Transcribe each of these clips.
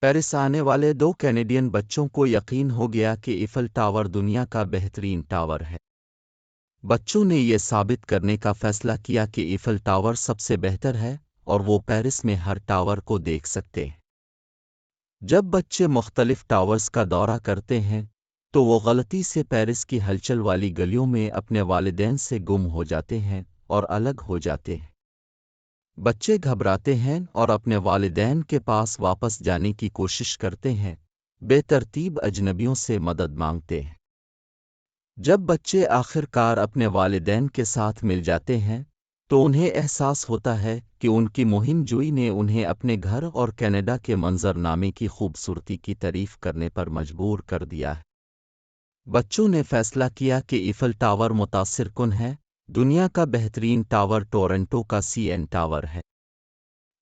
Paris آنے والے دو Canadian بچوں کو یقین ہو گیا کہ ایفل ٹاور دنیا کا بہترین ٹاور ہے۔ بچوں نے یہ ثابت کرنے کا فیصلہ کیا کہ ایفل ٹاور سب سے بہتر ہے اور وہ پیرس میں ہر ٹاور کو دیکھ سکتے ہیں۔ جب بچے مختلف ٹاورز کا دورہ کرتے ہیں تو وہ غلطی سے پیرس کی ہلچل والی گلیوں میں اپنے والدین سے گم ہو جاتے ہیں اور الگ ہو جاتے ہیں۔ بچے گھبراتے ہیں اور اپنے والدین کے پاس واپس جانے کی کوشش کرتے ہیں، بے ترتیب اجنبیوں سے مدد مانگتے ہیں۔ جب بچے آخر کار اپنے والدین کے ساتھ مل جاتے ہیں تو انہیں احساس ہوتا ہے کہ ان کی مہم جوئی نے انہیں اپنے گھر اور کینیڈا کے منظر نامے کی خوبصورتی کی تعریف کرنے پر مجبور کر دیا ہے۔ بچوں نے فیصلہ کیا کہ ایفل ٹاور متاثر کن ہے، دنیا کا بہترین ٹاور ٹورنٹو کا سی این ٹاور ہے۔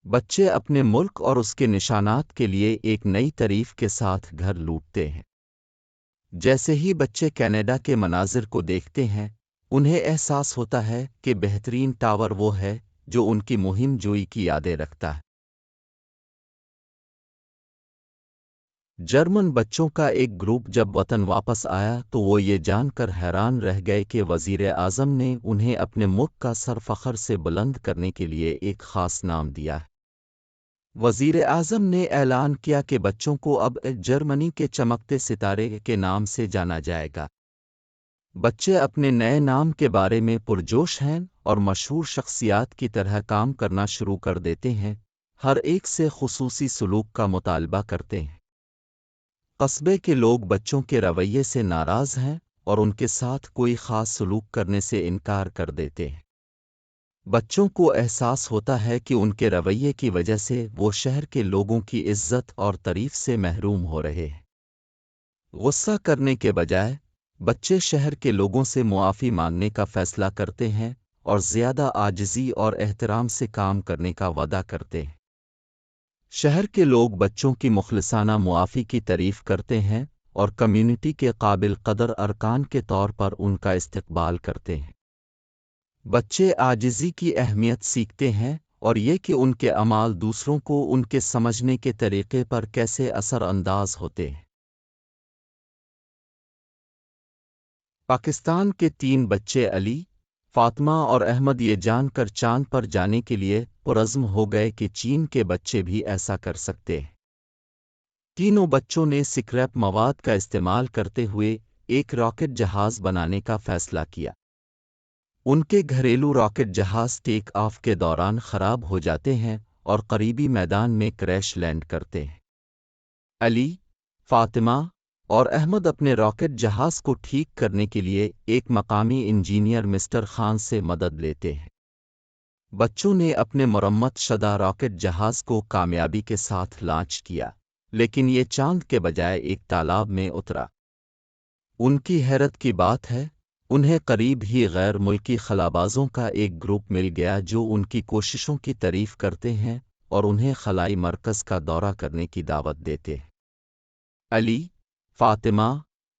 بچے اپنے ملک اور اس کے نشانات کے لیے ایک نئی تعریف کے ساتھ گھر لوٹتے ہیں۔ جیسے ہی بچے کینیڈا کے مناظر کو دیکھتے ہیں، انہیں احساس ہوتا ہے کہ بہترین ٹاور وہ ہے جو ان کی مہم جوئی کی یادیں رکھتا ہے۔ جرمن بچوں کا ایک گروپ جب وطن واپس آیا تو وہ یہ جان کر حیران رہ گئے کہ وزیر اعظم نے انہیں اپنے ملک کا سر فخر سے بلند کرنے کے لیے ایک خاص نام دیا ہے۔ وزیر اعظم نے اعلان کیا کہ بچوں کو اب جرمنی کے چمکتے ستارے کے نام سے جانا جائے گا۔ بچے اپنے نئے نام کے بارے میں پرجوش ہیں اور مشہور شخصیات کی طرح کام کرنا شروع کر دیتے ہیں، ہر ایک سے خصوصی سلوک کا مطالبہ کرتے ہیں۔ قصبے کے لوگ بچوں کے رویے سے ناراض ہیں اور ان کے ساتھ کوئی خاص سلوک کرنے سے انکار کر دیتے ہیں۔ بچوں کو احساس ہوتا ہے کہ ان کے رویے کی وجہ سے وہ شہر کے لوگوں کی عزت اور تعریف سے محروم ہو رہے ہیں۔ غصہ کرنے کے بجائے بچے شہر کے لوگوں سے معافی مانگنے کا فیصلہ کرتے ہیں اور زیادہ عاجزی اور احترام سے کام کرنے کا وعدہ کرتے ہیں۔ شہر کے لوگ بچوں کی مخلصانہ معافی کی تعریف کرتے ہیں اور کمیونٹی کے قابل قدر ارکان کے طور پر ان کا استقبال کرتے ہیں۔ بچے عاجزی کی اہمیت سیکھتے ہیں اور یہ کہ ان کے اعمال دوسروں کو ان کے سمجھنے کے طریقے پر کیسے اثر انداز ہوتے ہیں۔ پاکستان کے 3 بچے علی، فاطمہ اور احمد یہ جان کر چاند پر جانے کے لیے پرعزم ہو گئے کہ چین کے بچے بھی ایسا کر سکتے ہیں۔ تینوں بچوں نے سکریپ مواد کا استعمال کرتے ہوئے ایک راکٹ جہاز بنانے کا فیصلہ کیا۔ ان کے گھریلو راکٹ جہاز ٹیک آف کے دوران خراب ہو جاتے ہیں اور قریبی میدان میں کریش لینڈ کرتے ہیں۔ علی، فاطمہ اور احمد اپنے راکٹ جہاز کو ٹھیک کرنے کے لیے ایک مقامی انجینئر مسٹر خان سے مدد لیتے ہیں۔ بچوں نے اپنے مرمت شدہ راکٹ جہاز کو کامیابی کے ساتھ لانچ کیا، لیکن یہ چاند کے بجائے ایک تالاب میں اترا۔ ان کی حیرت کی بات ہے، انہیں قریب ہی غیر ملکی خلابازوں کا ایک گروپ مل گیا جو ان کی کوششوں کی تعریف کرتے ہیں اور انہیں خلائی مرکز کا دورہ کرنے کی دعوت دیتے ہیں۔ علی، فاطمہ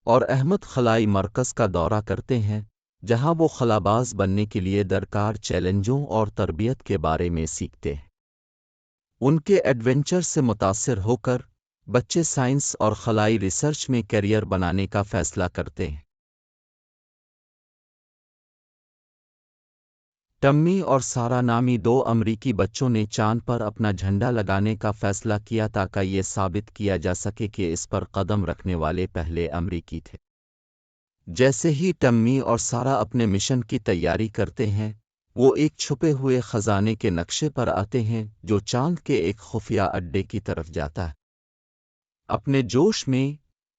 اور احمد خلائی مرکز کا دورہ کرتے ہیں، جہاں وہ خلاباز بننے کے لیے درکار چیلنجوں اور تربیت کے بارے میں سیکھتے ہیں۔ ان کے ایڈونچر سے متاثر ہو کر بچے سائنس اور خلائی ریسرچ میں کیریئر بنانے کا فیصلہ کرتے ہیں۔ ٹمی اور سارا نامی 2 امریکی بچوں نے چاند پر اپنا جھنڈا لگانے کا فیصلہ کیا تاکہ یہ ثابت کیا جا سکے کہ اس پر قدم رکھنے والے پہلے امریکی تھے۔ جیسے ہی ٹمی اور سارا اپنے مشن کی تیاری کرتے ہیں، وہ ایک چھپے ہوئے خزانے کے نقشے پر آتے ہیں جو چاند کے ایک خفیہ اڈے کی طرف جاتا ہے۔ اپنے جوش میں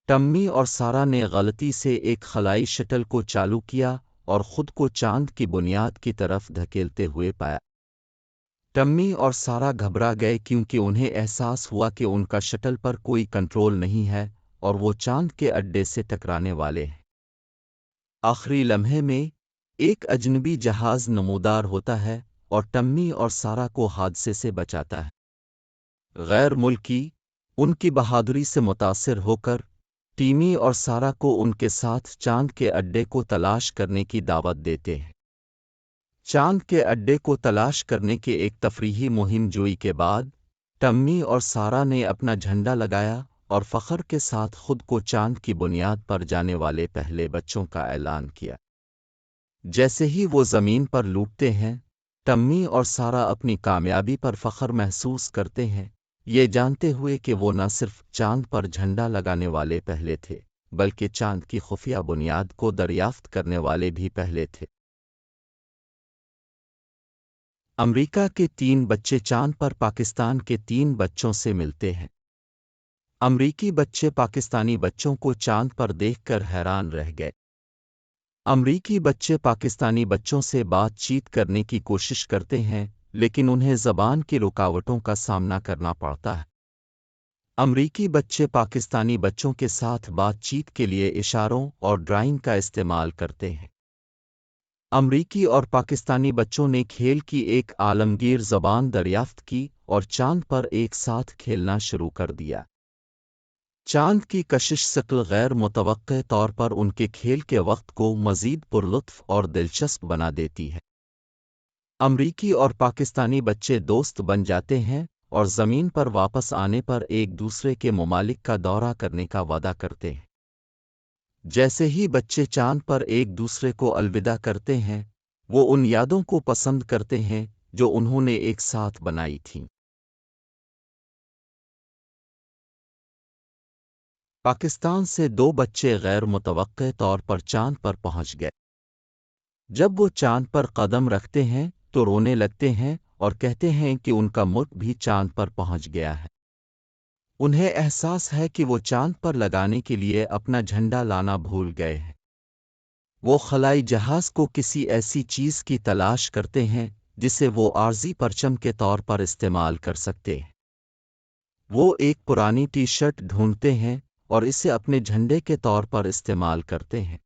ٹمی اور سارا نے غلطی سے ایک خلائی شٹل کو چالو کیا اور خود کو چاند کی بنیاد کی طرف دھکیلتے ہوئے پایا۔ ٹمی اور سارا گھبرا گئے کیونکہ انہیں احساس ہوا کہ ان کا شٹل پر کوئی کنٹرول نہیں ہے اور وہ چاند کے اڈے سے ٹکرانے والے ہیں۔ آخری لمحے میں ایک اجنبی جہاز نمودار ہوتا ہے اور ٹمی اور سارا کو حادثے سے بچاتا ہے۔ غیر ملکی ان کی بہادری سے متاثر ہو کر ٹیمی اور سارا کو ان کے ساتھ چاند کے اڈے کو تلاش کرنے کی دعوت دیتے ہیں۔ چاند کے اڈے کو تلاش کرنے کے ایک تفریحی مہم جوئی کے بعد ٹمی اور سارا نے اپنا جھنڈا لگایا اور فخر کے ساتھ خود کو چاند کی بنیاد پر جانے والے پہلے بچوں کا اعلان کیا۔ جیسے ہی وہ زمین پر لوٹتے ہیں، ٹمی اور سارا اپنی کامیابی پر فخر محسوس کرتے ہیں، یہ جانتے ہوئے کہ وہ نہ صرف چاند پر جھنڈا لگانے والے پہلے تھے، بلکہ چاند کی خفیہ بنیاد کو دریافت کرنے والے بھی پہلے تھے۔ امریکہ کے 3 بچے چاند پر پاکستان کے 3 بچوں سے ملتے ہیں۔ امریکی بچے پاکستانی بچوں کو چاند پر دیکھ کر حیران رہ گئے۔ امریکی بچے پاکستانی بچوں سے بات چیت کرنے کی کوشش کرتے ہیں، لیکن انہیں زبان کی رکاوٹوں کا سامنا کرنا پڑتا ہے۔ امریکی بچے پاکستانی بچوں کے ساتھ بات چیت کے لیے اشاروں اور ڈرائنگ کا استعمال کرتے ہیں۔ امریکی اور پاکستانی بچوں نے کھیل کی ایک عالمگیر زبان دریافت کی اور چاند پر ایک ساتھ کھیلنا شروع کر دیا۔ چاند کی کشش شکل غیر متوقع طور پر ان کے کھیل کے وقت کو مزید پرلطف اور دلچسپ بنا دیتی ہے۔ امریکی اور پاکستانی بچے دوست بن جاتے ہیں اور زمین پر واپس آنے پر ایک دوسرے کے ممالک کا دورہ کرنے کا وعدہ کرتے ہیں۔ جیسے ہی بچے چاند پر ایک دوسرے کو الوداع کرتے ہیں، وہ ان یادوں کو پسند کرتے ہیں جو انہوں نے ایک ساتھ بنائی تھیں۔ پاکستان سے 2 بچے غیر متوقع طور پر چاند پر پہنچ گئے۔ جب وہ چاند پر قدم رکھتے ہیں تو رونے لگتے ہیں اور کہتے ہیں کہ ان کا ملک بھی چاند پر پہنچ گیا ہے۔ انہیں احساس ہے کہ وہ چاند پر لگانے کے لیے اپنا جھنڈا لانا بھول گئے ہیں۔ وہ خلائی جہاز کو کسی ایسی چیز کی تلاش کرتے ہیں جسے وہ عارضی پرچم کے طور پر استعمال کر سکتے ہیں۔ وہ ایک پرانی ٹی شرٹ ڈھونڈتے ہیں اور اسے اپنے جھنڈے کے طور پر استعمال کرتے ہیں۔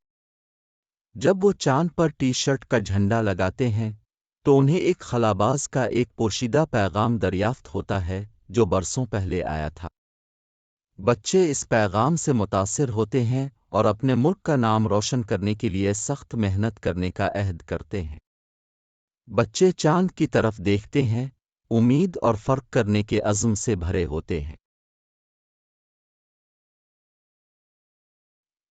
جب وہ چاند پر ٹی شرٹ کا جھنڈا لگاتے ہیں تو انہیں ایک خلاباز کا ایک پوشیدہ پیغام دریافت ہوتا ہے جو برسوں پہلے آیا تھا۔ بچے اس پیغام سے متاثر ہوتے ہیں اور اپنے ملک کا نام روشن کرنے کے لیے سخت محنت کرنے کا عہد کرتے ہیں۔ بچے چاند کی طرف دیکھتے ہیں، امید اور فرق کرنے کے عزم سے بھرے ہوتے ہیں۔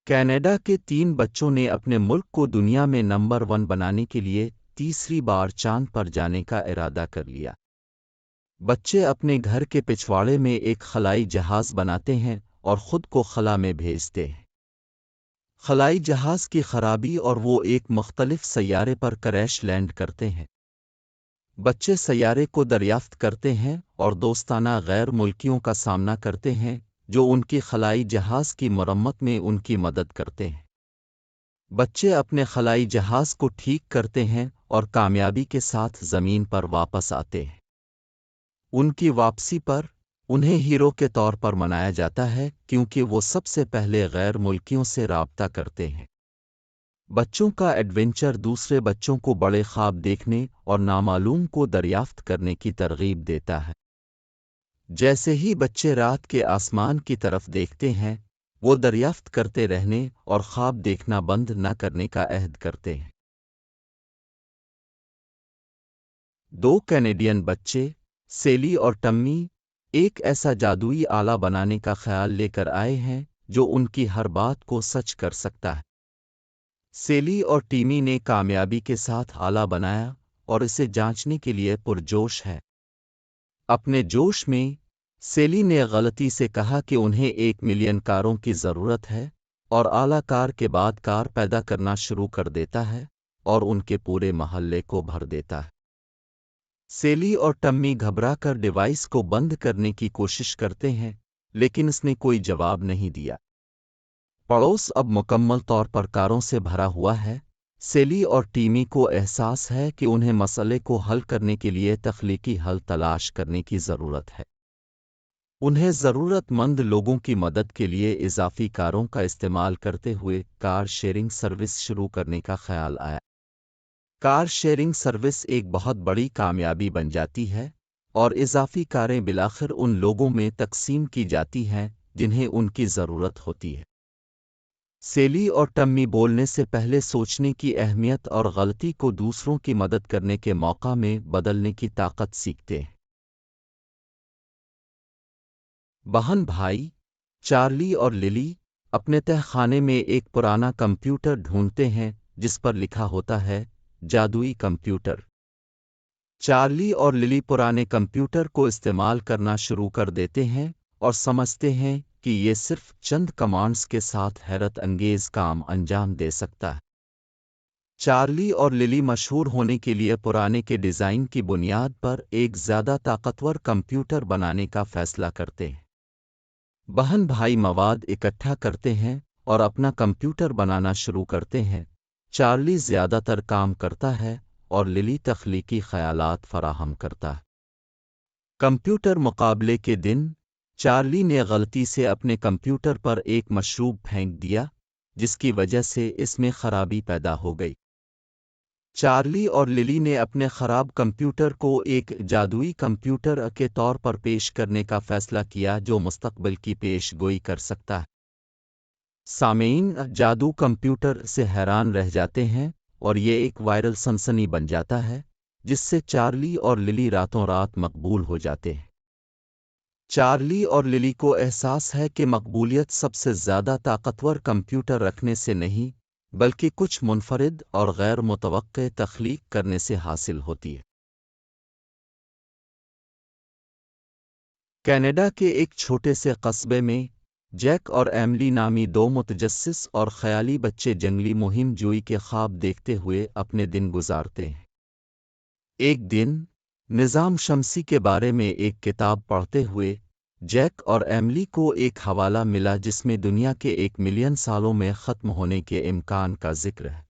کینیڈا کے 3 بچوں نے اپنے ملک کو دنیا میں نمبر 1 بنانے کے لیے تیسری بار چاند پر جانے کا ارادہ کر لیا۔ بچے اپنے گھر کے پچھواڑے میں ایک خلائی جہاز بناتے ہیں اور خود کو خلا میں بھیجتے ہیں۔ خلائی جہاز کی خرابی اور وہ ایک مختلف سیارے پر کریش لینڈ کرتے ہیں۔ بچے سیارے کو دریافت کرتے ہیں اور دوستانہ غیر ملکیوں کا سامنا کرتے ہیں جو ان کی خلائی جہاز کی مرمت میں ان کی مدد کرتے ہیں۔ بچے اپنے خلائی جہاز کو ٹھیک کرتے ہیں اور کامیابی کے ساتھ زمین پر واپس آتے ہیں۔ ان کی واپسی پر انہیں ہیرو کے طور پر منایا جاتا ہے کیونکہ وہ سب سے پہلے غیر ملکیوں سے رابطہ کرتے ہیں۔ بچوں کا ایڈونچر دوسرے بچوں کو بڑے خواب دیکھنے اور نامعلوم کو دریافت کرنے کی ترغیب دیتا ہے۔ جیسے ہی بچے رات کے آسمان کی طرف دیکھتے ہیں، وہ دریافت کرتے رہنے اور خواب دیکھنا بند نہ کرنے کا عہد کرتے ہیں۔ 2 کینیڈین بچے، سیلی اور ٹمی، ایک ایسا جادوئی آلہ بنانے کا خیال لے کر آئے ہیں جو ان کی ہر بات کو سچ کر سکتا ہے۔ سیلی اور ٹیمی نے کامیابی کے ساتھ آلہ بنایا اور اسے جانچنے کے لیے پرجوش ہے۔ اپنے جوش میں سیلی نے غلطی سے کہا کہ انہیں 1 ملین کاروں کی ضرورت ہے اور آلہ کار کے بعد کار پیدا کرنا شروع کر دیتا ہے اور ان کے پورے محلے کو بھر دیتا ہے۔ سیلی اور ٹمی گھبرا کر ڈیوائس کو بند کرنے کی کوشش کرتے ہیں لیکن اس نے کوئی جواب نہیں دیا۔ پڑوس اب مکمل طور پر کاروں سے بھرا ہوا ہے۔ سیلی اور ٹیمی کو احساس ہے کہ انہیں مسئلے کو حل کرنے کے لیے تخلیقی حل تلاش کرنے کی ضرورت ہے۔ انہیں ضرورت مند لوگوں کی مدد کے لیے اضافی کاروں کا استعمال کرتے ہوئے کار شیئرنگ سروس شروع کرنے کا خیال آیا۔ کار شیئرنگ سروس ایک بہت بڑی کامیابی بن جاتی ہے اور اضافی کاریں بالآخر ان لوگوں میں تقسیم کی جاتی ہیں جنہیں ان کی ضرورت ہوتی ہے۔ سیلی اور ٹمی بولنے سے پہلے سوچنے کی اہمیت اور غلطی کو دوسروں کی مدد کرنے کے موقع میں بدلنے کی طاقت سیکھتے ہیں۔ بہن بھائی چارلی اور للی اپنے تہ خانے میں ایک پرانا کمپیوٹر ڈھونڈتے ہیں جس پر لکھا ہوتا ہے جادوئی کمپیوٹر۔ چارلی اور للی پرانے کمپیوٹر کو استعمال کرنا شروع کر دیتے ہیں اور سمجھتے ہیں کہ یہ صرف چند کمانڈز کے ساتھ حیرت انگیز کام انجام دے سکتا ہے۔ چارلی اور للی مشہور ہونے کے لیے پرانے کے ڈیزائن کی بنیاد پر ایک زیادہ طاقتور کمپیوٹر بنانے کا فیصلہ کرتے ہیں۔ بہن بھائی مواد اکٹھا کرتے ہیں اور اپنا کمپیوٹر بنانا شروع کرتے ہیں۔ چارلی زیادہ تر کام کرتا ہے اور للی تخلیقی خیالات فراہم کرتا ہے۔ کمپیوٹر مقابلے کے دن چارلی نے غلطی سے اپنے کمپیوٹر پر ایک مشروب پھینک دیا جس کی وجہ سے اس میں خرابی پیدا ہو گئی۔ چارلی اور للی نے اپنے خراب کمپیوٹر کو ایک جادوئی کمپیوٹر کے طور پر پیش کرنے کا فیصلہ کیا جو مستقبل کی پیش گوئی کر سکتا ہے۔ سامعین جادو کمپیوٹر سے حیران رہ جاتے ہیں اور یہ ایک وائرل سنسنی بن جاتا ہے جس سے چارلی اور للی راتوں رات مقبول ہو جاتے ہیں۔ چارلی اور للی کو احساس ہے کہ مقبولیت سب سے زیادہ طاقتور کمپیوٹر رکھنے سے نہیں بلکہ کچھ منفرد اور غیر متوقع تخلیق کرنے سے حاصل ہوتی ہے۔ کینیڈا کے ایک چھوٹے سے قصبے میں جیک اور ایملی نامی دو متجسس اور خیالی بچے جنگلی مہم جوئی کے خواب دیکھتے ہوئے اپنے دن گزارتے ہیں۔ ایک دن نظام شمسی کے بارے میں ایک کتاب پڑھتے ہوئے جیک اور ایملی کو ایک حوالہ ملا جس میں دنیا کے 1 ملین سالوں میں ختم ہونے کے امکان کا ذکر ہے۔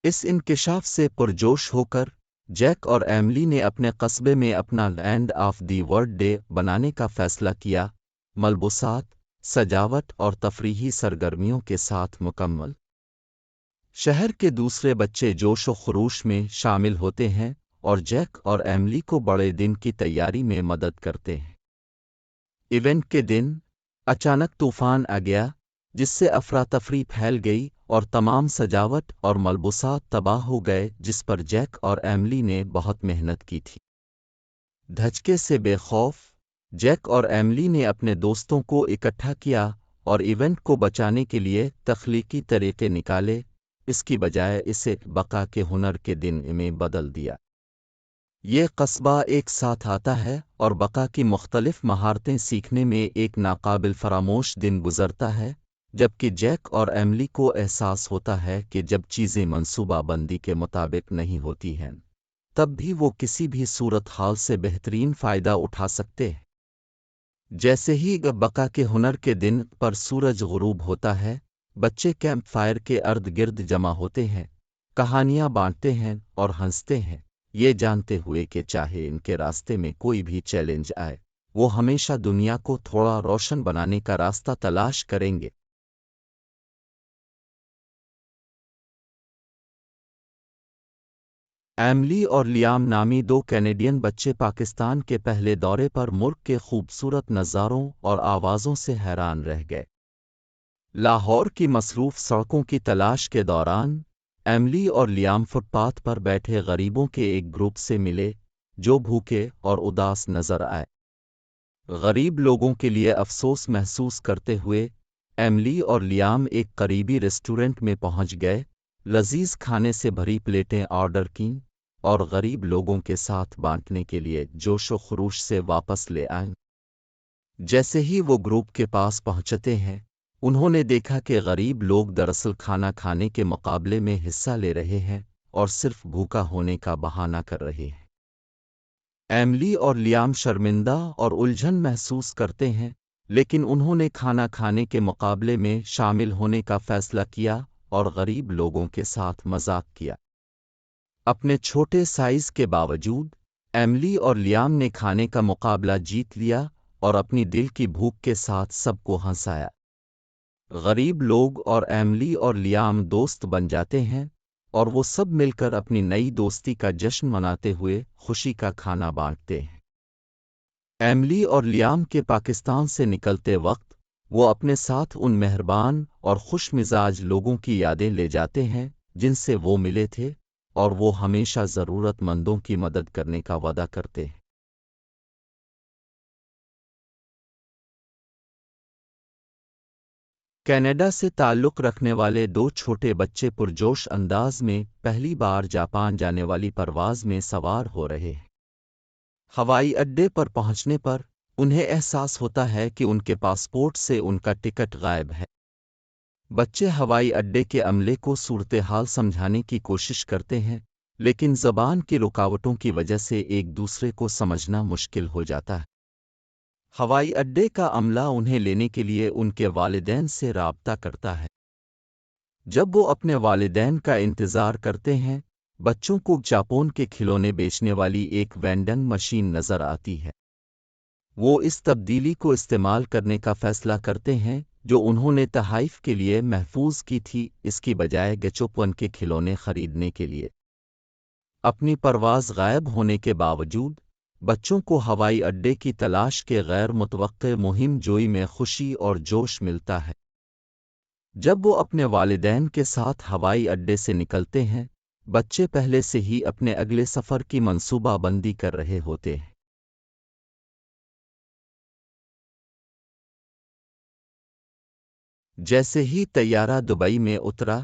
اس انکشاف سے پرجوش ہو کر جیک اور ایملی نے اپنے قصبے میں اپنا land of the world day بنانے کا فیصلہ کیا، ملبوسات، سجاوٹ اور تفریحی سرگرمیوں کے ساتھ مکمل۔ شہر کے دوسرے بچے جوش و خروش میں شامل ہوتے ہیں اور جیک اور ایملی کو بڑے دن کی تیاری میں مدد کرتے ہیں۔ ایونٹ کے دن اچانک طوفان آ گیا جس سے افراتفری پھیل گئی اور تمام سجاوٹ اور ملبوسات تباہ ہو گئے جس پر جیک اور ایملی نے بہت محنت کی تھی۔ دھچکے سے بے خوف جیک اور ایملی نے اپنے دوستوں کو اکٹھا کیا اور ایونٹ کو بچانے کے لیے تخلیقی طریقے نکالے، اس کی بجائے اسے بقا کے ہنر کے دن میں بدل دیا۔ یہ قصبہ ایک ساتھ آتا ہے اور بقا کی مختلف مہارتیں سیکھنے میں ایک ناقابل فراموش دن گزرتا ہے، جبکہ جیک اور ایملی کو احساس ہوتا ہے کہ جب چیزیں منصوبہ بندی کے مطابق نہیں ہوتی ہیں تب بھی وہ کسی بھی صورتحال سے بہترین فائدہ اٹھا سکتے ہیں۔ جیسے ہی بقا کے ہنر کے دن پر سورج غروب ہوتا ہے، بچے کیمپ فائر کے ارد گرد جمع ہوتے ہیں، کہانیاں بانٹتے ہیں اور ہنستے ہیں، یہ جانتے ہوئے کہ چاہے ان کے راستے میں کوئی بھی چیلنج آئے وہ ہمیشہ دنیا کو تھوڑا روشن بنانے کا راستہ تلاش کریں گے۔ ایملی اور لیام نامی دو کینیڈین بچے پاکستان کے پہلے دورے پر ملک کے خوبصورت نظاروں اور آوازوں سے حیران رہ گئے۔ لاہور کی مصروف سڑکوں کی تلاش کے دوران ایملی اور لیام فٹ پاتھ پر بیٹھے غریبوں کے ایک گروپ سے ملے جو بھوکے اور اداس نظر آئے۔ غریب لوگوں کے لیے افسوس محسوس کرتے ہوئے ایملی اور لیام ایک قریبی ریسٹورنٹ میں پہنچ گئے، لذیذ کھانے سے بھری پلیٹیں آرڈر کیں اور غریب لوگوں کے ساتھ بانٹنے کے لیے جوش و خروش سے واپس لے آئیں۔ جیسے ہی وہ گروپ کے پاس پہنچتے ہیں انہوں نے دیکھا کہ غریب لوگ دراصل کھانا کھانے کے مقابلے میں حصہ لے رہے ہیں اور صرف بھوکا ہونے کا بہانہ کر رہے ہیں۔ ایملی اور لیام شرمندہ اور الجھن محسوس کرتے ہیں، لیکن انہوں نے کھانا کھانے کے مقابلے میں شامل ہونے کا فیصلہ کیا اور غریب لوگوں کے ساتھ مذاق کیا۔ اپنے چھوٹے سائز کے باوجود ایملی اور لیام نے کھانے کا مقابلہ جیت لیا اور اپنی دل کی بھوک کے ساتھ سب کو ہنسایا۔ غریب لوگ اور ایملی اور لیام دوست بن جاتے ہیں اور وہ سب مل کر اپنی نئی دوستی کا جشن مناتے ہوئے خوشی کا کھانا بانٹتے ہیں۔ ایملی اور لیام کے پاکستان سے نکلتے وقت وہ اپنے ساتھ ان مہربان اور خوش مزاج لوگوں کی یادیں لے جاتے ہیں جن سے وہ ملے تھے اور وہ ہمیشہ ضرورت مندوں کی مدد کرنے کا وعدہ کرتے ہیں۔ کینیڈا سے تعلق رکھنے والے دو چھوٹے بچے پرجوش انداز میں پہلی بار جاپان جانے والی پرواز میں سوار ہو رہے ہیں۔ ہوائی اڈے پر پہنچنے پر انہیں احساس ہوتا ہے کہ ان کے پاسپورٹ سے ان کا ٹکٹ غائب ہے۔ بچے ہوائی اڈے کے عملے کو صورتحال سمجھانے کی کوشش کرتے ہیں، لیکن زبان کی رکاوٹوں کی وجہ سے ایک دوسرے کو سمجھنا مشکل ہو جاتا ہے۔ ہوائی اڈے کا عملہ انہیں لینے کے لیے ان کے والدین سے رابطہ کرتا ہے۔ جب وہ اپنے والدین کا انتظار کرتے ہیں، بچوں کو جاپان کے کھلونے بیچنے والی ایک وینڈنگ مشین نظر آتی ہے۔ وہ اس تبدیلی کو استعمال کرنے کا فیصلہ کرتے ہیں جو انہوں نے تحائف کے لیے محفوظ کی تھی، اس کی بجائے گچوپن کے کھلونے خریدنے کے لیے۔ اپنی پرواز غائب ہونے کے باوجود بچوں کو ہوائی اڈے کی تلاش کے غیر متوقع مہم جوئی میں خوشی اور جوش ملتا ہے۔ جب وہ اپنے والدین کے ساتھ ہوائی اڈے سے نکلتے ہیں، بچے پہلے سے ہی اپنے اگلے سفر کی منصوبہ بندی کر رہے ہوتے ہیں۔ جیسے ہی طیارہ دبئی میں اترا،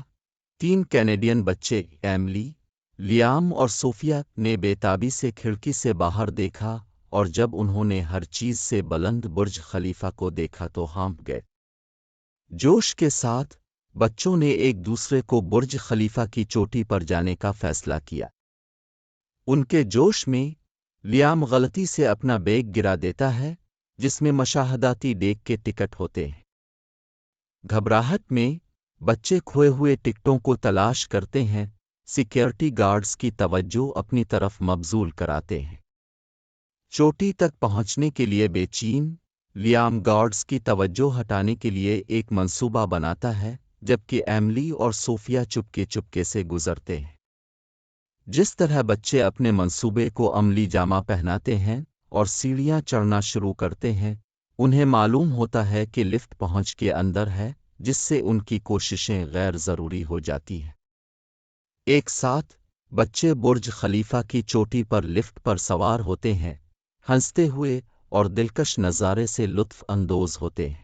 تین کینیڈین بچے ایملی، لیام اور صوفیہ نے بے تابی سے کھڑکی سے باہر دیکھا، اور جب انہوں نے ہر چیز سے بلند برج خلیفہ کو دیکھا تو ہانپ گئے۔ جوش کے ساتھ بچوں نے ایک دوسرے کو برج خلیفہ کی چوٹی پر جانے کا فیصلہ کیا۔ ان کے جوش میں لیام غلطی سے اپنا بیگ گرا دیتا ہے جس میں مشاہداتی ڈیک کے ٹکٹ ہوتے ہیں۔ گھبراہٹ میں بچے کھوئے ہوئے ٹکٹوں کو تلاش کرتے ہیں، سیکیورٹی گارڈز کی توجہ اپنی طرف مبذول کراتے ہیں۔ چوٹی تک پہنچنے کے لیے بے چین، لیام گارڈز کی توجہ ہٹانے کے لیے ایک منصوبہ بناتا ہے، جبکہ ایملی اور صوفیہ چپکے چپکے سے گزرتے ہیں۔ جس طرح بچے اپنے منصوبے کو عملی جامہ پہناتے ہیں اور سیڑھیاں چڑھنا شروع کرتے ہیں، انہیں معلوم ہوتا ہے کہ لفٹ پہنچ کے اندر ہے، جس سے ان کی کوششیں غیر ضروری ہو جاتی ہیں۔ ایک ساتھ بچے برج خلیفہ کی چوٹی پر لفٹ پر سوار ہوتے ہیں، ہنستے ہوئے اور دلکش نظارے سے لطف اندوز ہوتے ہیں۔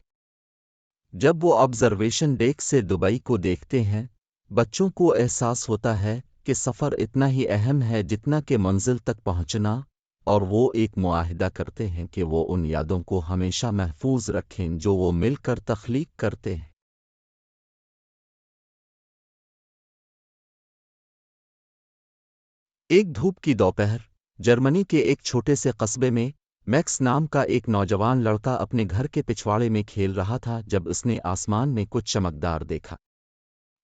جب وہ آبزرویشن ڈیک سے دبئی کو دیکھتے ہیں، بچوں کو احساس ہوتا ہے کہ سفر اتنا ہی اہم ہے جتنا کہ منزل تک پہنچنا، اور وہ ایک معاہدہ کرتے ہیں کہ وہ ان یادوں کو ہمیشہ محفوظ رکھیں جو وہ مل کر تخلیق کرتے ہیں۔ ایک دھوپ کی دوپہر، جرمنی کے ایک چھوٹے سے قصبے میں میکس نام کا ایک نوجوان لڑکا اپنے گھر کے پچھواڑے میں کھیل رہا تھا جب اس نے آسمان میں کچھ چمکدار دیکھا۔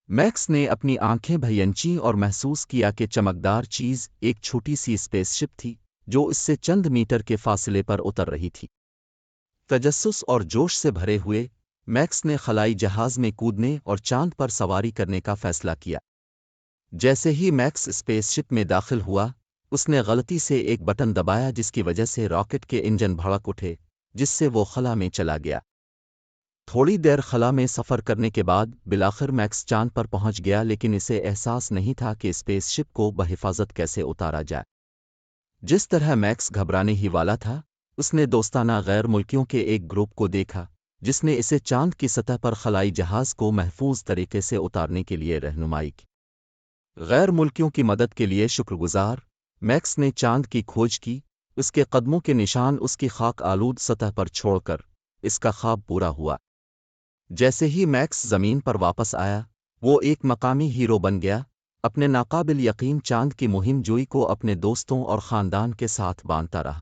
میکس نے اپنی آنکھیں بھینچیں اور محسوس کیا کہ چمکدار چیز ایک چھوٹی سی اسپیس شپ تھی جو اس سے چند میٹر کے فاصلے پر اتر رہی تھی۔ تجسس اور جوش سے بھرے ہوئے میکس نے خلائی جہاز میں کودنے اور چاند پر سواری کرنے کا فیصلہ کیا۔ جیسے ہی میکس اسپیس شپ میں داخل ہوا، اس نے غلطی سے ایک بٹن دبایا جس کی وجہ سے راکٹ کے انجن بھڑک اٹھے، جس سے وہ خلا میں چلا گیا۔ تھوڑی دیر خلا میں سفر کرنے کے بعد بالآخر میکس چاند پر پہنچ گیا، لیکن اسے احساس نہیں تھا کہ اسپیس شپ کو بحفاظت کیسے اتارا جائے۔ جس طرح میکس گھبرانے ہی والا تھا، اس نے دوستانہ غیر ملکیوں کے ایک گروپ کو دیکھا جس نے اسے چاند کی سطح پر خلائی جہاز کو محفوظ طریقے سے اتارنے کے لیے رہنمائی کی۔ غیر ملکیوں کی مدد کے لیے شکر گزار، میکس نے چاند کی کھوج کی، اس کے قدموں کے نشان اس کی خاک آلود سطح پر چھوڑ کر اس کا خواب پورا ہوا۔ جیسے ہی میکس زمین پر واپس آیا، وہ ایک مقامی ہیرو بن گیا، اپنے ناقابل یقین چاند کی مہم جوئی کو اپنے دوستوں اور خاندان کے ساتھ باندھتا رہا۔